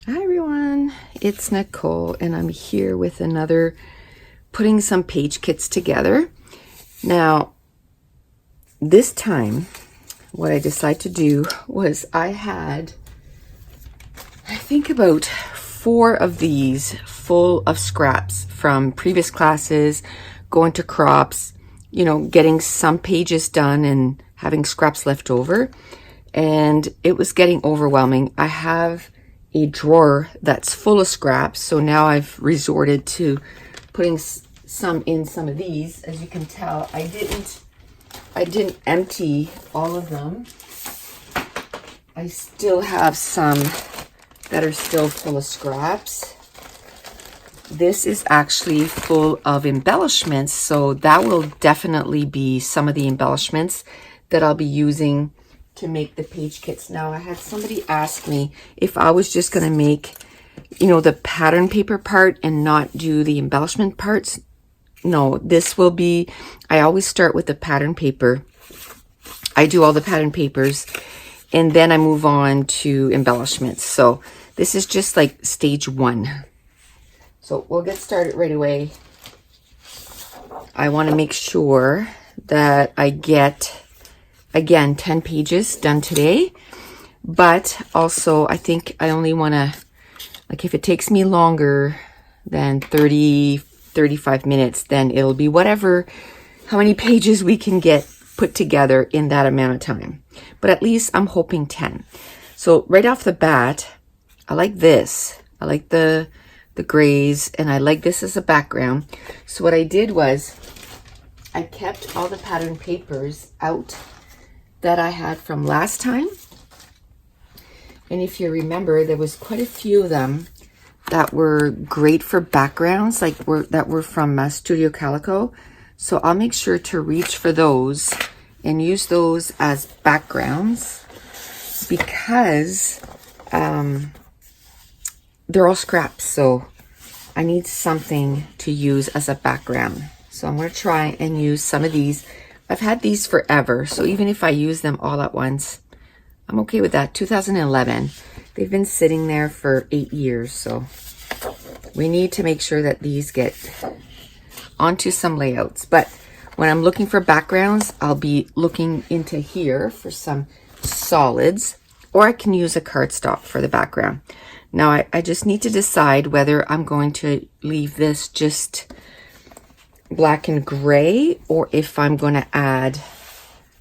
Hi everyone, it's Nicole and I'm here with another putting some page kits together. Now, this time what I decided to do was I think about 4 of these full of scraps from previous classes, going to crops, getting some pages done and having scraps left over. And it was getting overwhelming. I have a drawer that's full of scraps, so now I've resorted to putting some in some of these. As you can tell, I didn't empty all of them. I still have some that are still full of scraps. This is actually full of embellishments, so that will definitely be some of the embellishments that I'll be using to make the page kits. Now, I had somebody ask me if I was just going to make, the pattern paper part and not do the embellishment parts. No, this will be, I always start with the pattern paper. I do all the pattern papers and then I move on to embellishments. So this is just like stage 1. So we'll get started right away. I want to make sure that I get, again, 10 pages done today, but also I think I only want to, like, if it takes me longer than 35 minutes, then it'll be how many pages we can get put together in that amount of time. But at least I'm hoping 10. So right off the bat, I like this. I like the grays, and I like this as a background. So what I did was I kept all the pattern papers out that I had from last time. And if you remember, there was quite a few of them that were great for backgrounds, that were from Studio Calico. So I'll make sure to reach for those and use those as backgrounds because they're all scraps. So I need something to use as a background. So I'm going to try and use some of these. I've had these forever, so even if I use them all at once, I'm okay with that. 2011. They've been sitting there for 8 years, so we need to make sure that these get onto some layouts. But when I'm looking for backgrounds, I'll be looking into here for some solids, or I can use a cardstock for the background. Now, I just need to decide whether I'm going to leave this just black and gray, or if I'm going to add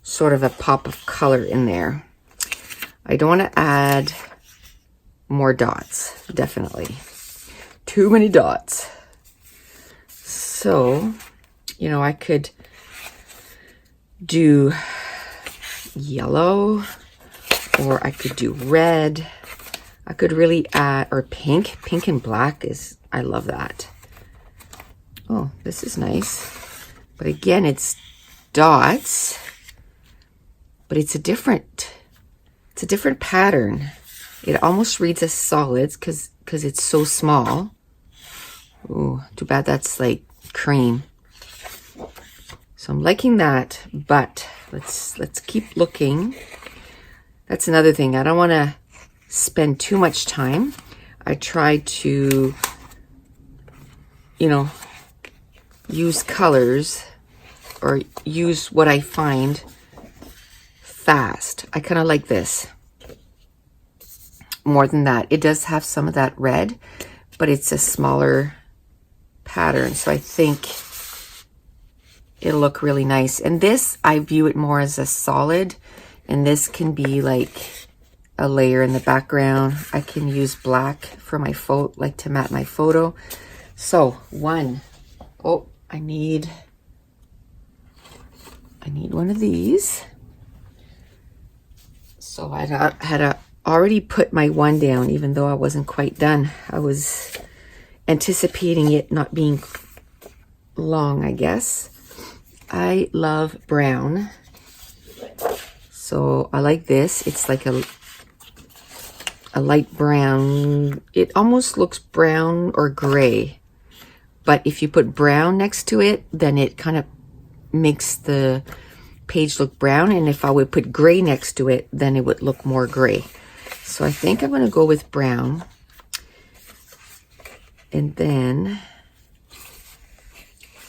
sort of a pop of color in there. I don't want to add more dots, definitely. Too many dots. So, I could do yellow, or I could do red. I could really add, or pink. Pink and black I love that. Oh, this is nice. But again, it's dots, but it's a different pattern. It almost reads as solids because it's so small. Ooh, too bad that's like cream. So I'm liking that, but let's keep looking. That's another thing. I don't want to spend too much time. I try to, use colors or use what I find fast. I kind of like this more than that. It does have some of that red, but it's a smaller pattern, so I think it'll look really nice. And this, I view it more as a solid, and this can be like a layer in the background. I can use black for my photo, like to matte my photo. So I need one of these. So I had already put my one down, even though I wasn't quite done. I was anticipating it not being long, I guess. I love brown. So I like this. It's like a light brown. It almost looks brown or gray. But if you put brown next to it, then it kind of makes the page look brown. And if I would put gray next to it, then it would look more gray. So I think I'm going to go with brown. And then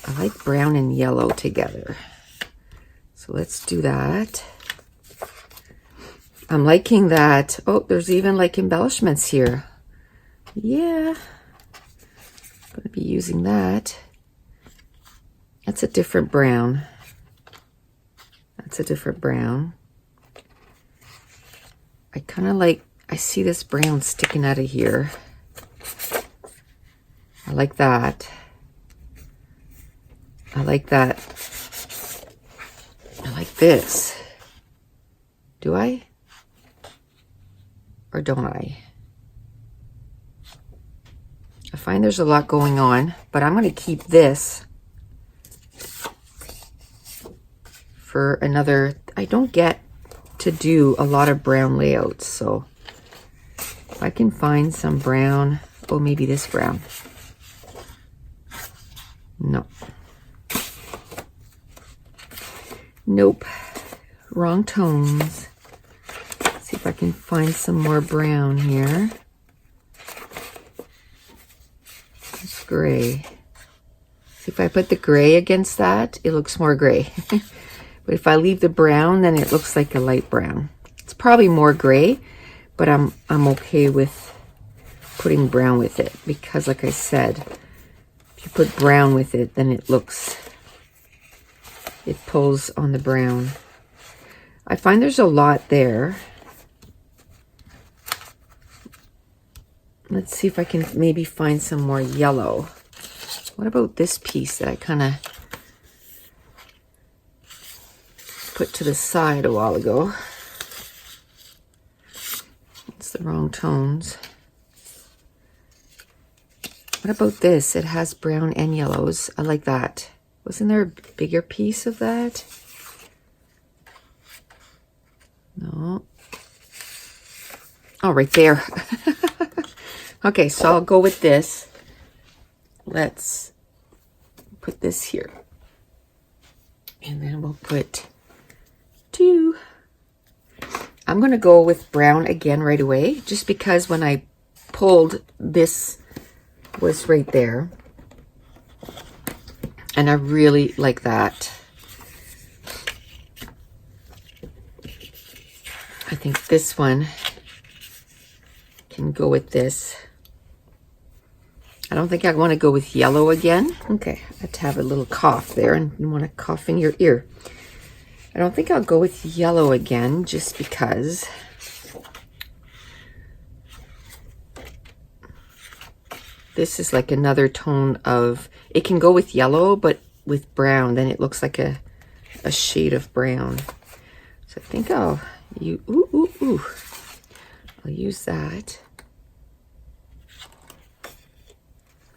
I like brown and yellow together. So let's do that. I'm liking that. Oh, there's even like embellishments here. Yeah. I'm going to be using that. That's a different brown. That's a different brown. I kind of like, I see this brown sticking out of here. I like that. I like that. I like this. Do I? Or don't I? I find there's a lot going on, but I'm going to keep this for another. I don't get to do a lot of brown layouts, so if I can find some brown, oh, maybe this brown. No. Nope. Wrong tones. Let's see if I can find some more brown here. It's gray. See, if I put the gray against that, it looks more gray. But if I leave the brown, then it looks like a light brown. It's probably more gray, but I'm okay with putting brown with it because, like I said, if you put brown with it, then it pulls on the brown. I find there's a lot there. Let's see if I can maybe find some more yellow. What about this piece that I kind of put to the side a while ago? It's the wrong tones. What about this? It has brown and yellows. I like that. Wasn't there a bigger piece of that? No. Oh, right there. Okay, so I'll go with this. Let's put this here. And then we'll put 2. I'm going to go with brown again right away, just because when I pulled, this was right there. And I really like that. I think this one can go with this. I don't think I want to go with yellow again. Okay, I had to have a little cough there, and you want to cough in your ear. I don't think I'll go with yellow again, just because this is like another tone of, it can go with yellow, but with brown, then it looks like a shade of brown. So I think I'll use that.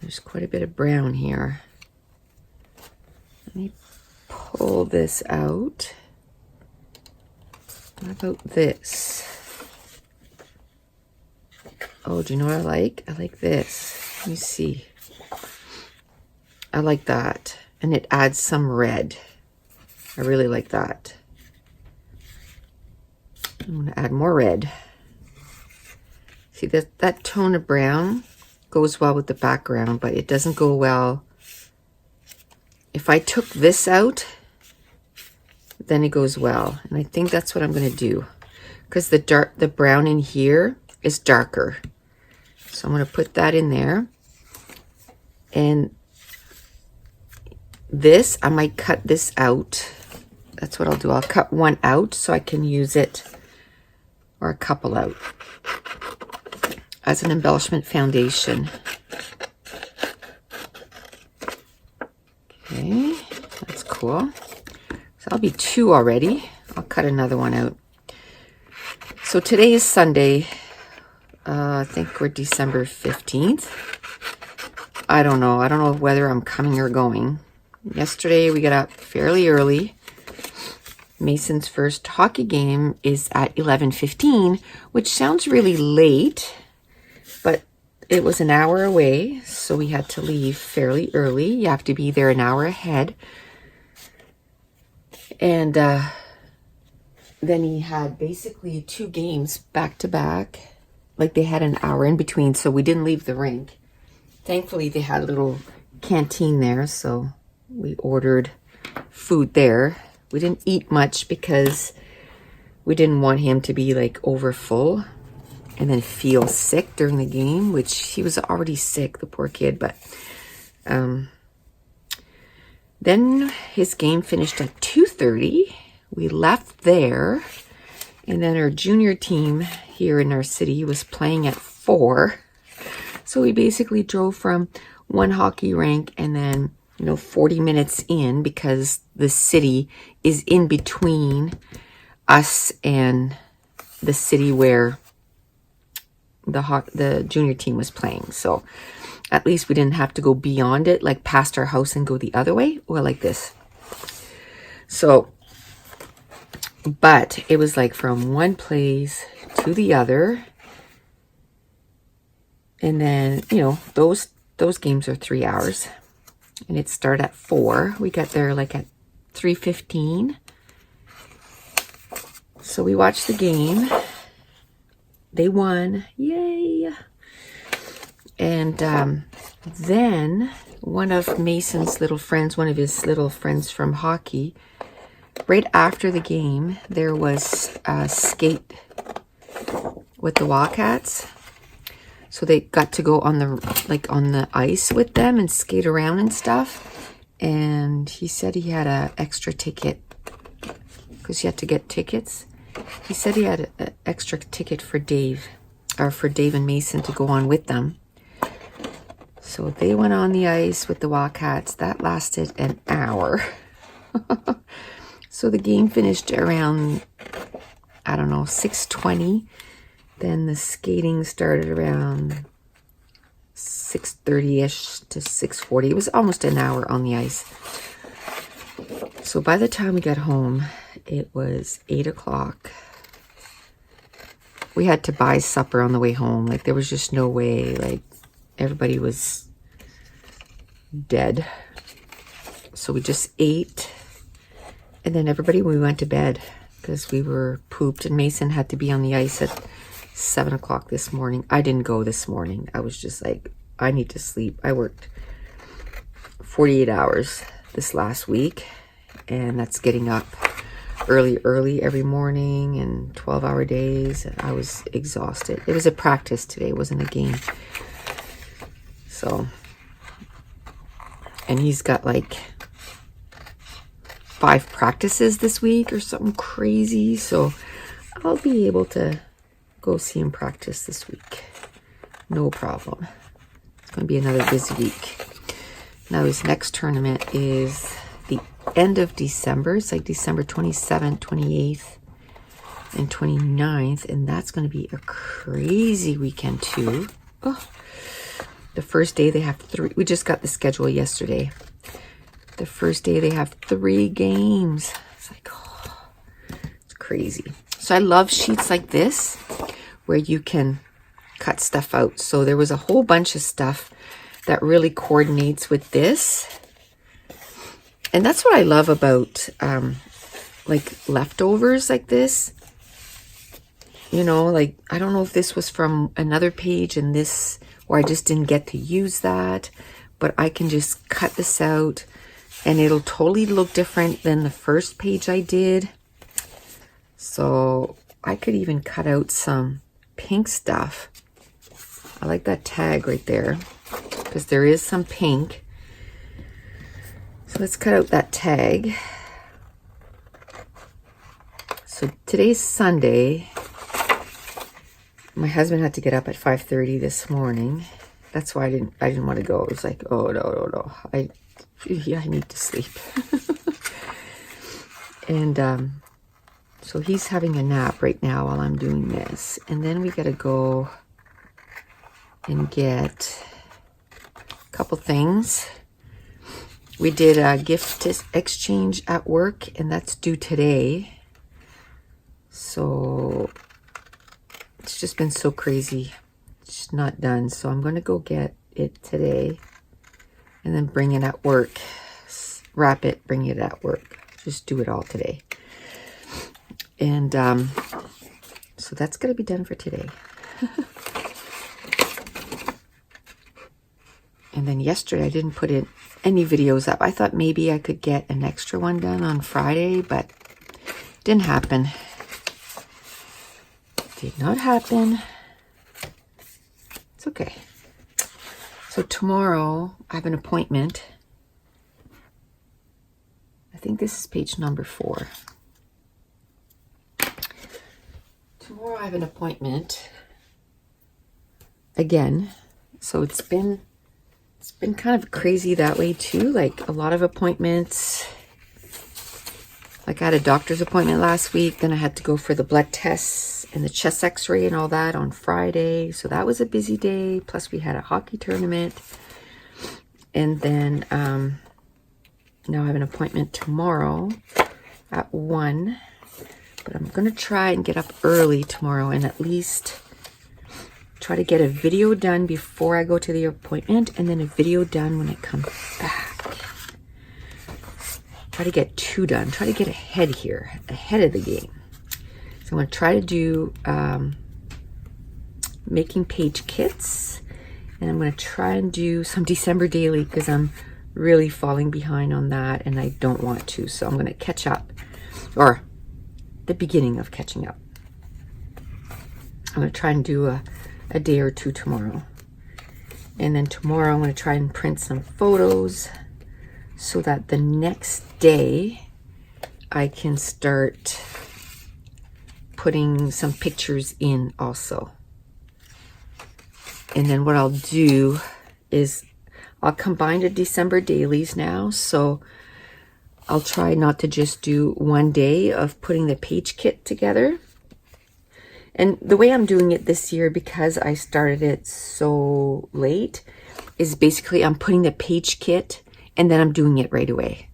There's quite a bit of brown here. Let me pull this out. What about this? Oh, do you know what I like? I like this. Let me see. I like that. And it adds some red. I really like that. I'm going to add more red. See, that tone of brown goes well with the background, but it doesn't go well. If I took this out, then it goes well. And I think that's what I'm going to do, because the brown in here is darker. So I'm going to put that in there. And this, I might cut this out. That's what I'll do. I'll cut one out so I can use it, or a couple out, as an embellishment foundation. Okay, that's cool. So that'll be 2 already. I'll cut another one out. So today is Sunday. I think we're December 15th. I don't know. I don't know whether I'm coming or going. Yesterday we got up fairly early. Mason's first hockey game is at 11:15, which sounds really late, but it was an hour away, so we had to leave fairly early. You have to be there an hour ahead. And then he had basically 2 games back to back. Like, they had an hour in between, so we didn't leave the rink. Thankfully, they had a little canteen there, so we ordered food there. We didn't eat much because we didn't want him to be like over full and then feel sick during the game, which he was already sick, the poor kid. But then his game finished at 2:30. We left there, and then our junior team here in our city was playing at 4. So we basically drove from one hockey rink and then, 40 minutes in, because the city is in between us and the city where the junior team was playing. So at least we didn't have to go beyond it, like past our house and go the other way, or like this. So, but it was like from one place to the other. And then, those games are 3 hours. And it started at 4. We got there like at 3:15. So we watched the game. They won. Yay! And then one of Mason's little friends, one of his little friends from hockey, right after the game, there was a skate with the Wildcats. So they got to go on the ice with them and skate around and stuff. And he said he had an extra ticket because you had to get tickets. He said he had an extra ticket for Dave and Mason to go on with them. So they went on the ice with the Wildcats. That lasted an hour. So the game finished around, 6:20. Then the skating started around 6:30-ish to 6:40. It was almost an hour on the ice. So by the time we got home, it was 8 o'clock. We had to buy supper on the way home. Like, there was just no way. Like, everybody was dead. So we just ate. And then we went to bed because we were pooped. And Mason had to be on the ice at 7 o'clock this morning. I didn't go this morning. I was just like, I need to sleep. I worked 48 hours this last week, and that's getting up early every morning and 12-hour days. I was exhausted. It was a practice today. It wasn't a game. So, and he's got like 5 practices this week or something crazy. So I'll be able to go see him practice this week. No problem. It's going to be another busy week. Now his next tournament is the end of December. It's like December 27th, 28th, and 29th. And that's going to be a crazy weekend too. Oh, the first day they have 3. We just got the schedule yesterday. The first day they have 3 games. It's like, oh, it's crazy. So I love sheets like this where you can cut stuff out. So there was a whole bunch of stuff that really coordinates with this. And that's what I love about like leftovers like this. Like, I don't know if this was from another page and this, or I just didn't get to use that, but I can just cut this out and it'll totally look different than the first page I did. So I could even cut out some pink stuff. I like that tag right there because there is some pink. So let's cut out that tag. So today's Sunday. My husband had to get up at 5:30 this morning. That's why I didn't want to go. It was like, oh no. I need to sleep. And so he's having a nap right now while I'm doing this. And then we got to go and get a couple things. We did a gift exchange at work, and that's due today. So it's just been so crazy. It's just not done. So I'm going to go get it today and then bring it at work. Wrap it, bring it at work. Just do it all today. And so that's going to be done for today. And then yesterday I didn't put in any videos up. I thought maybe I could get an extra one done on Friday, but didn't happen. Did not happen. It's okay. So tomorrow I have an appointment. I think this is page number 4. Tomorrow I have an appointment again. So it's been kind of crazy that way too. Like a lot of appointments. Like I had a doctor's appointment last week. Then I had to go for the blood tests and the chest x-ray and all that on Friday. So that was a busy day. Plus we had a hockey tournament. And then now I have an appointment tomorrow at 1. But I'm going to try and get up early tomorrow and at least try to get a video done before I go to the appointment and then a video done when I come back. Try to get 2 done. Try to get ahead here, ahead of the game. So I'm going to try to do making page kits, and I'm going to try and do some December daily because I'm really falling behind on that and I don't want to. So I'm going to catch up, or the beginning of catching up. I'm going to try and do a day or 2 tomorrow. And then tomorrow I'm going to try and print some photos so that the next day I can start putting some pictures in also. And then what I'll do is I'll combine the December dailies now. So I'll try not to just do one day of putting the page kit together. And the way I'm doing it this year, because I started it so late, is basically I'm putting the page kit and then I'm doing it right away.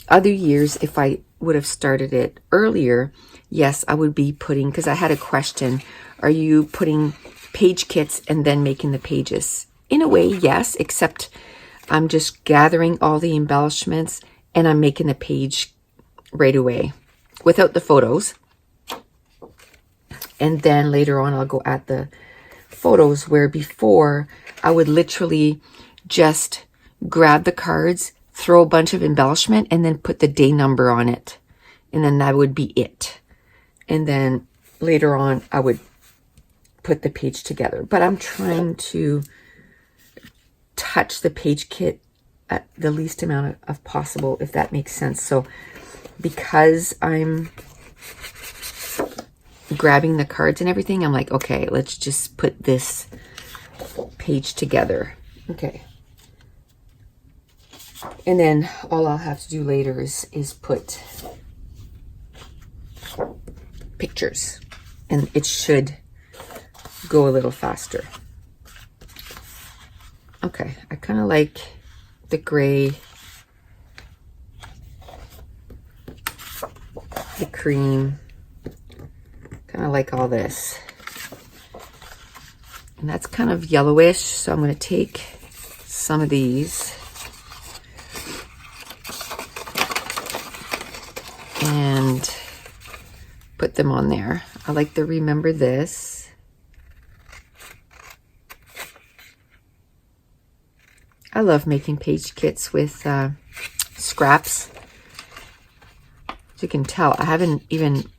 Other years, if I would have started it earlier, yes, I would be putting, because I had a question, are you putting page kits and then making the pages? In a way, yes, except I'm just gathering all the embellishments and I'm making the page right away without the photos. And then later on, I'll go at the photos, where before I would literally just grab the cards, throw a bunch of embellishment, and then put the day number on it. And then that would be it. And then later on, I would put the page together. But I'm trying to touch the page kit at the least amount of possible, if that makes sense. So because I'm grabbing the cards and everything, I'm like, okay, let's just put this page together. Okay. And then all I'll have to do later is put pictures, and it should go a little faster. Okay, I kind of like the gray, the cream, kind of like all this. And that's kind of yellowish, so I'm going to take some of these and put them on there. I like the Remember This. I love making page kits with scraps. As you can tell, I haven't even,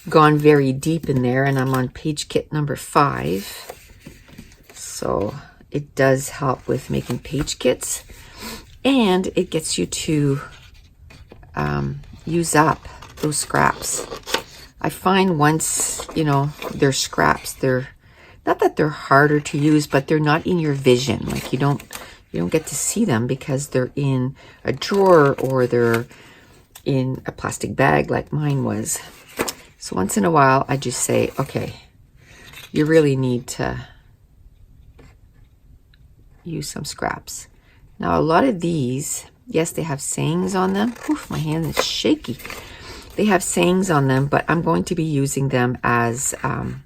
gone very deep in there, and I'm on page kit number 5. So it does help with making page kits, and it gets you to use up those scraps. I find once, they're scraps, they're not that they're harder to use, but they're not in your vision. Like you don't get to see them because they're in a drawer or they're in a plastic bag like mine was. So once in a while, I just say, okay, you really need to use some scraps. Now, a lot of these, yes, they have sayings on them. Oof, my hand is shaky. They have sayings on them, but I'm going to be using them as an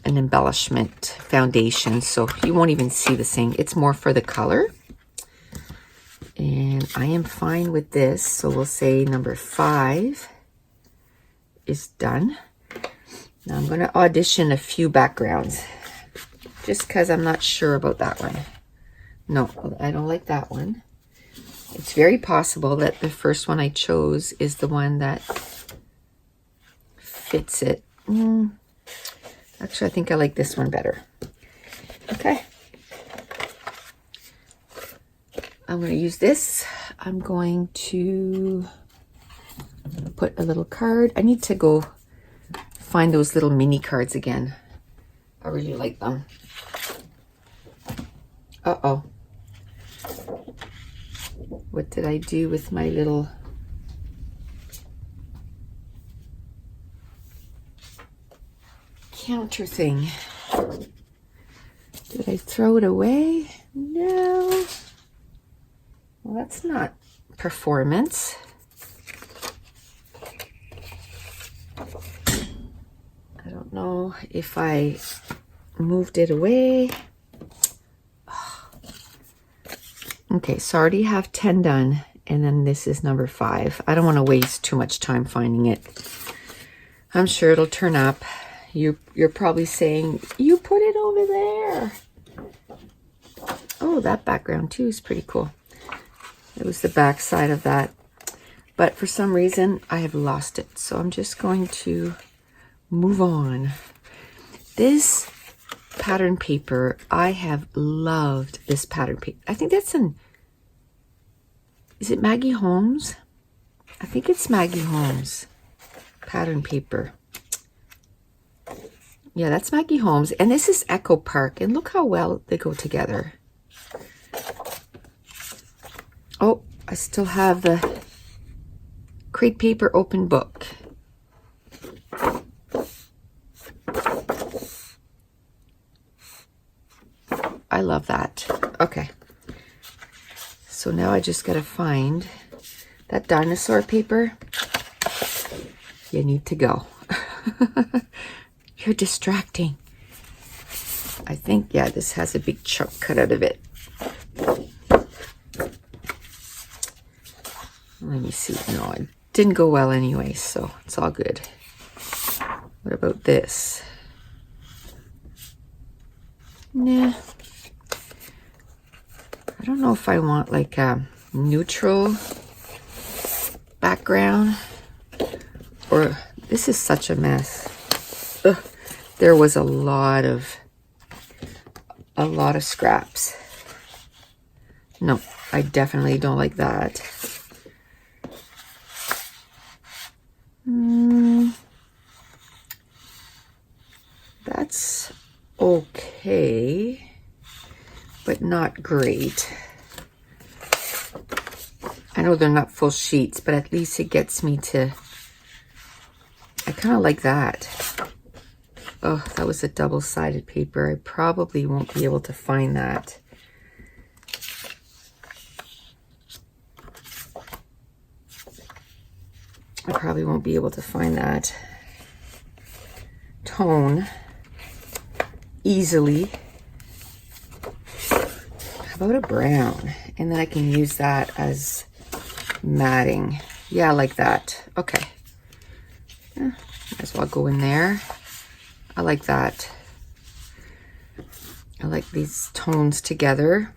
embellishment foundation. So you won't even see the saying. It's more for the color. And I am fine with this. So we'll say number 5 is done. Now I'm going to audition a few backgrounds just because I'm not sure about that one. No, I don't like that one. It's very possible that the first one I chose is the one that fits it. Actually, I think I like this one better. Okay. I'm going to use this. I'm going to put a little card. I need to go find those little mini cards again. I really like them. Uh-oh. What did I do with my little... counter thing? Did I throw it away? No. Well, that's not performance. I don't know if I moved it away. Okay, so I already have 10 done, and then this is number 5. I don't want to waste too much time finding it. I'm sure it'll turn up. You're probably saying, you put it over there. Oh, that background too is pretty cool. It was the back side of that. But for some reason, I have lost it. So I'm just going to move on. This pattern paper, I have loved this pattern paper. I think that's is it Maggie Holmes? I think it's Maggie Holmes pattern paper. Yeah, that's Maggie Holmes. And this is Echo Park. And look how well they go together. Oh, I still have the crepe paper open book. I love that. Okay. So now I just got to find that dinosaur paper. You need to go. You're distracting. I think, yeah, this has a big chunk cut out of it. Let me see. No, it didn't go well anyway, so it's all good. What about this? Nah. I don't know if I want like a neutral background, or this is such a mess. Ugh, there was a lot of scraps. No, I definitely don't like that. That's okay, but not great. I know they're not full sheets, but at least it gets me to, I kind of like that. Oh, that was a double-sided paper. I probably won't be able to find that. I probably won't be able to find that tone easily. How about a brown? And then I can use that as matting. Yeah, like that. Okay. Yeah, might as well go in there. I like that. I like these tones together.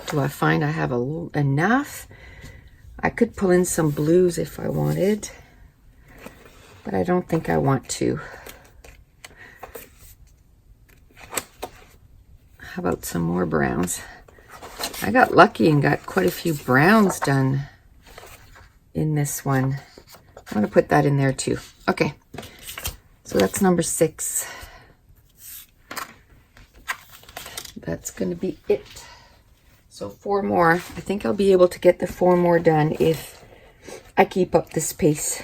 Do I find I have enough? I could pull in some blues if I wanted, but I don't think I want to. How about some more browns? I got lucky and got quite a few browns done in this one. I'm going to put that in there too. Okay, so that's number 6. That's going to be it. So 4 more. I think I'll be able to get the 4 more done if I keep up this pace.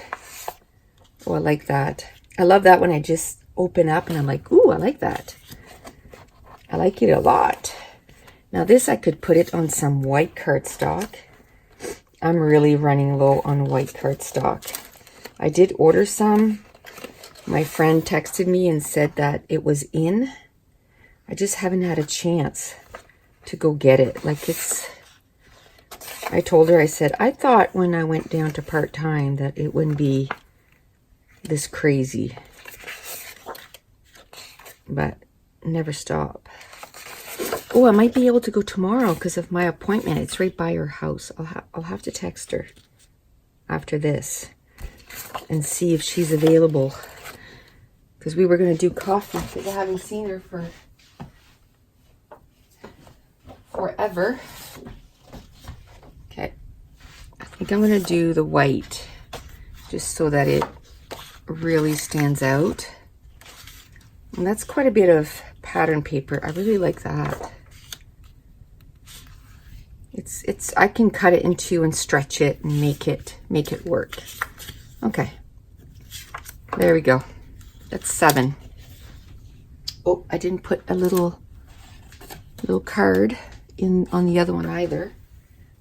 Oh, I like that. I love that when I just open up and I'm like, ooh, I like that. I like it a lot. Now this, I could put it on some white cardstock. I'm really running low on white cardstock. I did order some. My friend texted me and said that it was in. I just haven't had a chance to go get it. Like I told her, I said, I thought when I went down to part-time that it wouldn't be this crazy. But never stop. Oh, I might be able to go tomorrow because of my appointment. It's right by her house. I'll have to text her after this and see if she's available, because we were going to do coffee because I haven't seen her for forever. Okay, I think I'm going to do the white just so that it really stands out. And that's quite a bit of pattern paper. I really like that. I can cut it in two and stretch it and make it work. Okay. There we go. That's 7. Oh, I didn't put a little card in on the other one either.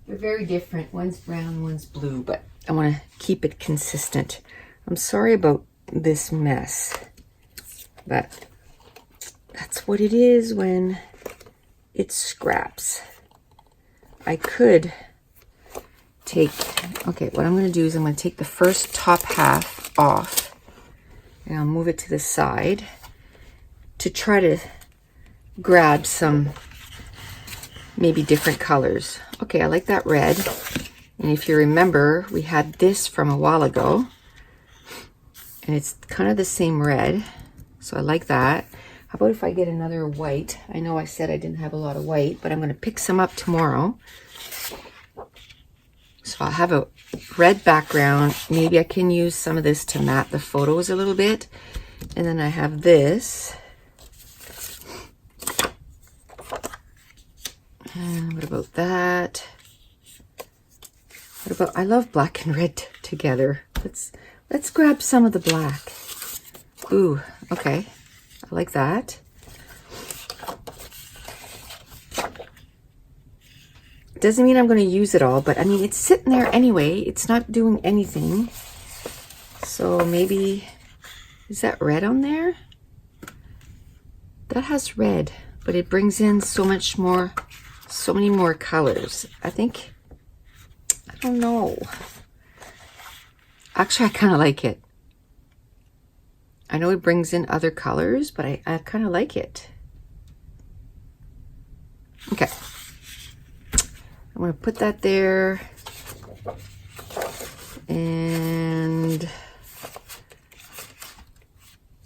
They're very different. One's brown, one's blue, but I want to keep it consistent. I'm sorry about this mess, but that's what it is when it's scraps. I could take, okay, what I'm going to do is I'm going to take the first top half off and I'll move it to the side to try to grab some maybe different colors. Okay, I like that red. And if you remember, we had this from a while ago and it's kind of the same red. So I like that. How about if I get another white? I know I said I didn't have a lot of white, but I'm going to pick some up tomorrow. So I'll have a red background. Maybe I can use some of this to matte the photos a little bit. And then I have this. And what about that? What about, I love black and red together. Let's grab some of the black. Ooh, okay. I like that. Doesn't mean I'm going to use it all, but I mean, it's sitting there anyway. It's not doing anything. So maybe, is that red on there? That has red, but it brings in so many more colors. I think, I don't know. Actually, I kind of like it. I know it brings in other colors, but I kind of like it. Okay. I'm going to put that there. And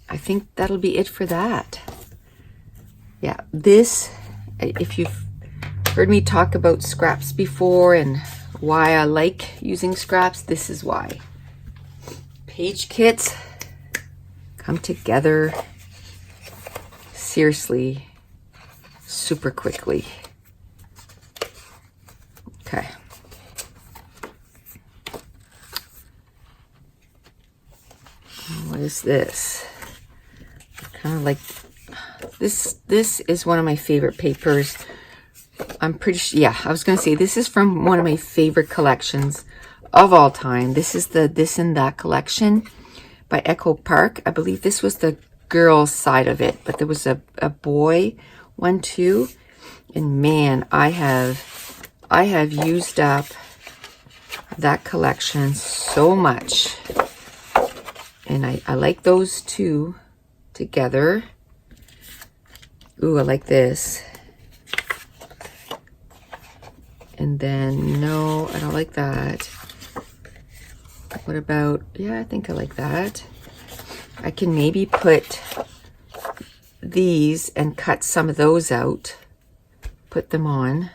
I think that'll be it for that. Yeah, this, if you've heard me talk about scraps before and why I like using scraps, this is why. Page kits come together seriously super quickly. Okay. What is this? Kind of like this. This is one of my favorite papers. I'm pretty sure, yeah, I was going to say this is from one of my favorite collections of all time. This is the This and That collection by Echo Park. I believe this was the girl side of it, but there was a boy one too. And man, I have used up that collection so much. And I like those two together. Ooh, I like this. And then, no, I don't like that. What about, yeah, I think I like that. I can maybe put these and cut some of those out. Put them on.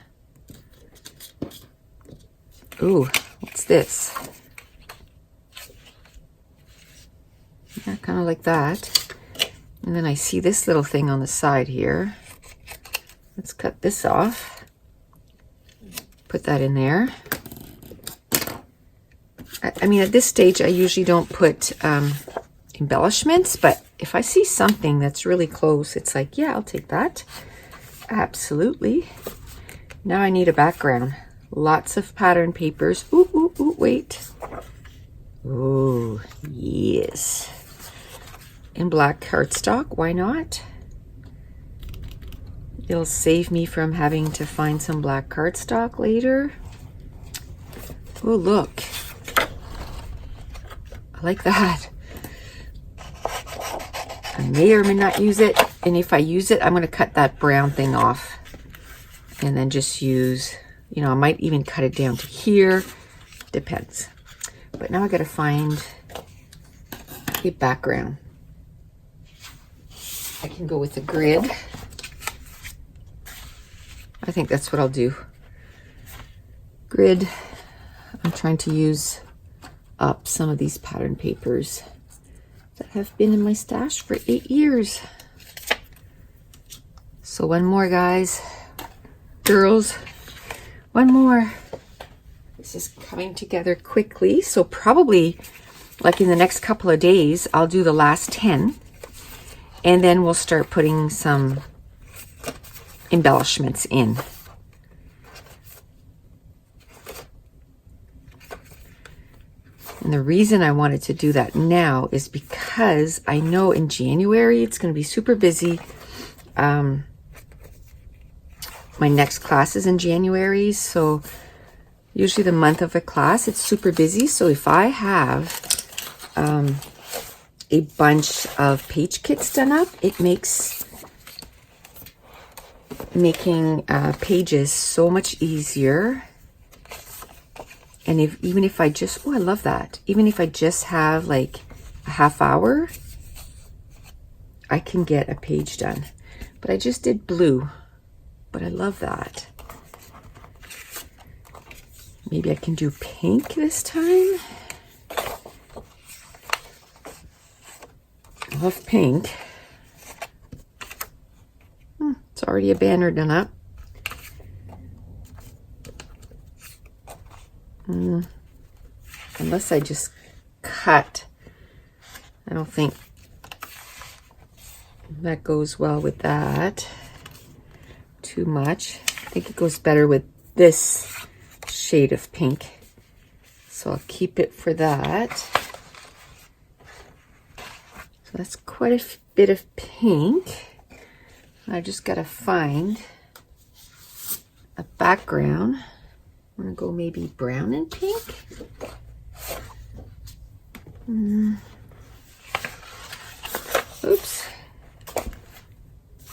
Ooh, what's this? Yeah, kind of like that. And then I see this little thing on the side here. Let's cut this off. Put that in there. I mean, at this stage, I usually don't put embellishments, but if I see something that's really close, it's like, yeah, I'll take that. Absolutely. Now I need a background. Lots of pattern papers. Ooh, ooh, ooh, wait. Ooh, yes. In black cardstock, why not? It'll save me from having to find some black cardstock later. Oh, look. I like that. I may or may not use it And if I use it, I'm going to cut that brown thing off and then just use, you know, I might even cut it down to here. Depends. But now I got to find a background. I can go with a grid. I think that's what I'll do. Grid. I'm trying to use up some of these pattern papers that have been in my stash for 8 years. So one more, guys, girls, one more. This is coming together quickly. So probably like in the next couple of days, I'll do the last 10 and then we'll start putting some embellishments in. And the reason I wanted to do that now is because I know in January it's going to be super busy. My next class is in January, so usually the month of a class, it's super busy. So if I have a bunch of page kits done up, it makes making pages so much easier. And even if I just, oh, I love that. Even if I just have like a half hour, I can get a page done. But I just did blue, but I love that. Maybe I can do pink this time. I love pink. It's already a banner done up. Unless I just cut. I don't think that goes well with that too much. I think it goes better with this shade of pink. So I'll keep it for that. So that's quite a bit of pink. I just gotta find a background. I'm gonna go maybe brown and pink. Oops.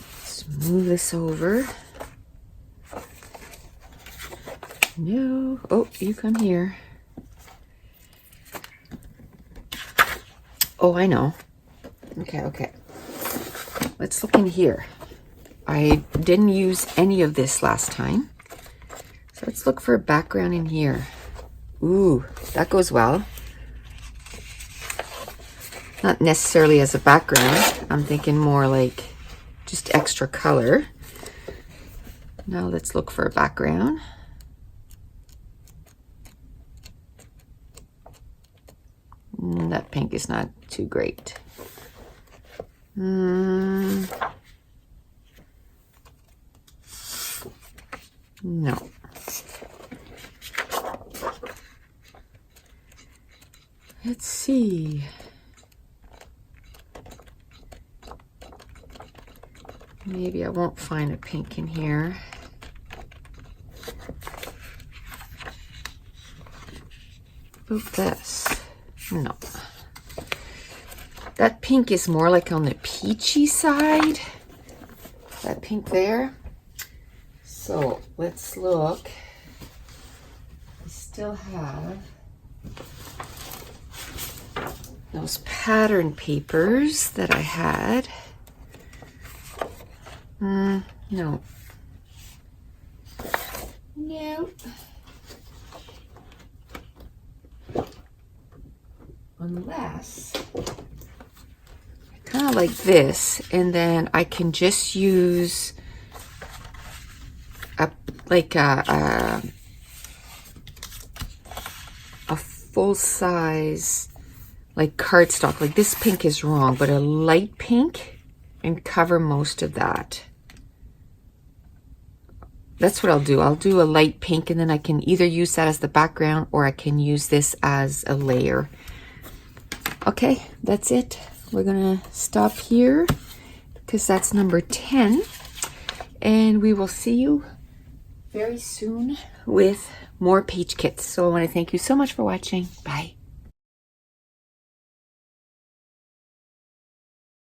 Let's move this over. No. Oh, you come here. Oh, I know. Okay. Let's look in here. I didn't use any of this last time. So let's look for a background in here. Ooh, that goes well. Not necessarily as a background. I'm thinking more like just extra color. Now let's look for a background. That pink is not too great. No. Let's see. Maybe I won't find a pink in here. About this. No. That pink is more like on the peachy side. That pink there. So let's look. We still have those pattern papers that I had. No. Unless I kind of like this, and then I can just use a full size like cardstock. Like this pink is wrong, but a light pink, and cover most of that. That's what I'll do. I'll do a light pink, and then I can either use that as the background or I can use this as a layer. Okay, that's it. We're gonna stop here because that's number 10, and we will see you very soon with more page kits. So I want to thank you so much for watching. Bye.